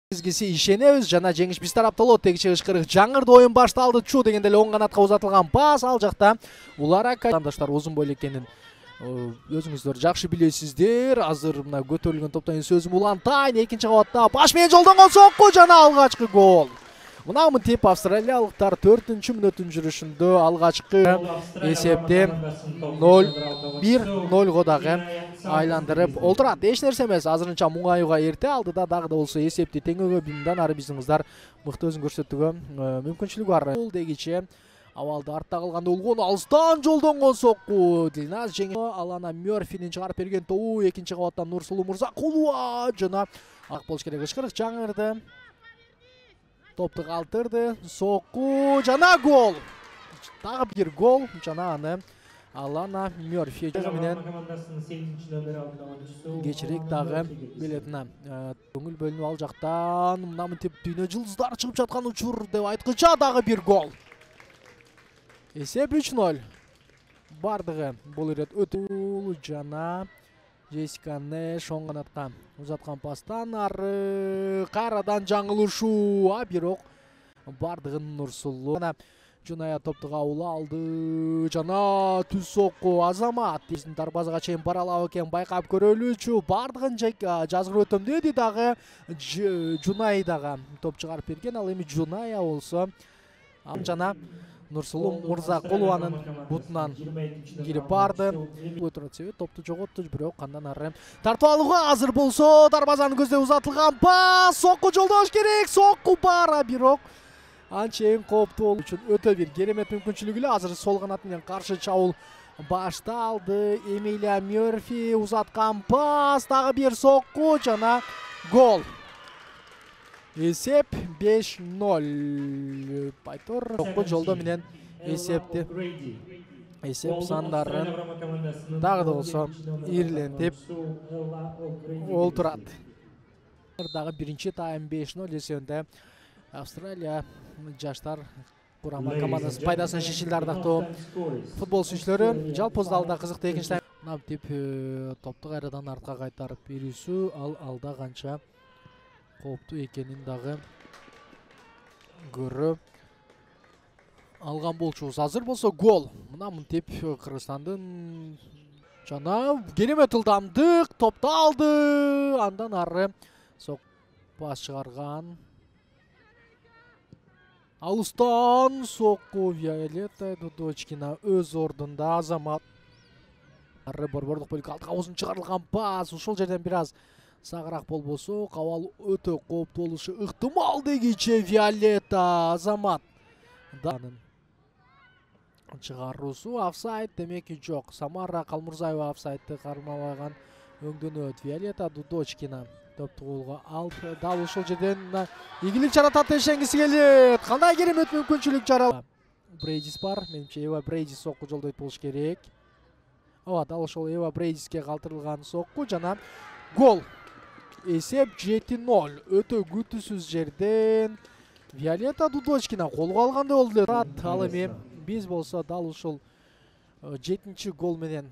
Бизгиси ишенебиз жана жеңиш биз тарапта болот. Тегиче ышкырык жаңырды, оюн башталды. Чу дегенде эле оң канатка узатылган пас, ал жакта улар атандаштар узун бойлуу экенин өзүңүздөр жакшы билесиздер. Азыр мына көтөрүлгөн топтон сөзүм Улантайн экинчи кабатта баш менен жолдонгон сокку жана алгачкы гол. Мына мынтип австралиялыктар 4-мүнөттүн жүрүшүндө алгачкы эсепти 0-1-0 дагы айландырып олтурат. Эч нерсе эмес, азырынча муңаюуга эрте, алдыда дагы да болсо эсепти теңөөгө мындан ары биздин кыздар мыкты өзүн көрсөтүүгө мүмкүнчүлүгү бар. Бул дегиче абалды артта калганда улгон алыстан жолдонгон сокку. Дилназ жеңип Алана Мёрфинин чыгарып берген тобу экинчи кабаттан Нурсулуу Мырзакулова жана ак болуш керек. Ышкырык жаңырды. Топту калтырды. Сокку жана гол. Дагы бир гол жана аны Алана Мёрфи менен кечирик дагы билетине көңүл бөлүнүп ал жактан мына мынтип дүйнө жылдыздар чыгып жаткан учур деп айткыча дагы бир гол. Эсеп 3-0. Бардыгы бул ирет өтүү жана Джессика Нэш оң канатка узаткан пастан ары кайрадан жаңылышуу, бирок бардыгы Нурсулуу Жуная топту кабыл алды жана түз сокку Азамат биздин дарбазага чейин баралап экен, байкап көрөлүчү. Бардыгын жазгырып өтөм деди дагы Жунай дагы топ чыгарып берген. Ал эми Жуная болсо жана Нурсулуу Мырзакулованын бутунан кирип барды. Өтөрөт себеп топту жоготту, бирок андан ары тартып алууга азыр болсо дарбазанын көздөй узатылган пас, сокку жолдош керек, сокку бара бирок анчейин кооптуу болуу үчүн өтө бир керемет мүмкүнчүлүк эле. Азыр сол канат менен каршы чабуул башталды. Эмилия Мёрфи узаткан пас, дагы бир сокку жана гол. Эсеп 5-0. Байтор сокку жолдо менен эсеп сандарын дагы да болсо ирлентип олтурат. Дагы биринчи тайм 5-0 эсебинде Австралия жаштар курама командасы пайдасын шешилди. Ардактуу футбол сүйүүчүлөрү, жалпы залда кызыктуу экинчи тайм мынтип топту кайрадан артка кайтарып берүүсү ал алда канча кооптуу экенин дагы көрүп алган болчубуз. Азыр болсо гол. Мына мынтип Кыргызстандын жана керемет ылдамдык топту алды. Андан ары пас чыгарган. Алыстан сокку Виолетта Дудочкина өз ордунда. Азамат ары борбордук бөлүккө алтка узун чыгарылган пас. Ушул жерден бир аз сагыраак болбосо кабал өтө кооптуу болушу ыктымал дегиче Виолетта. Азамат чыгаруусу офсайд демеки жок. Самара Калмурзаева офсайдты кармабаган өңдөнөт. Виолетта Дудочкина топту колго алып дал ушул жерден ийгилик жаратат дешеңиз келет. Кандай керемет мүмкүнчүлүк жаралды. Брейдис бар. Менимче Эва Брейдис сокку жолдойт болуш керек. Дал ошол Эва Брейдиске калтырылган сокку жана гол. Эсеп 7-0. Өтө күтүүсүз жерден Виолетта Дудочкина колго алгандай болду. Ал эми биз болсо дал ушул 7-гол менен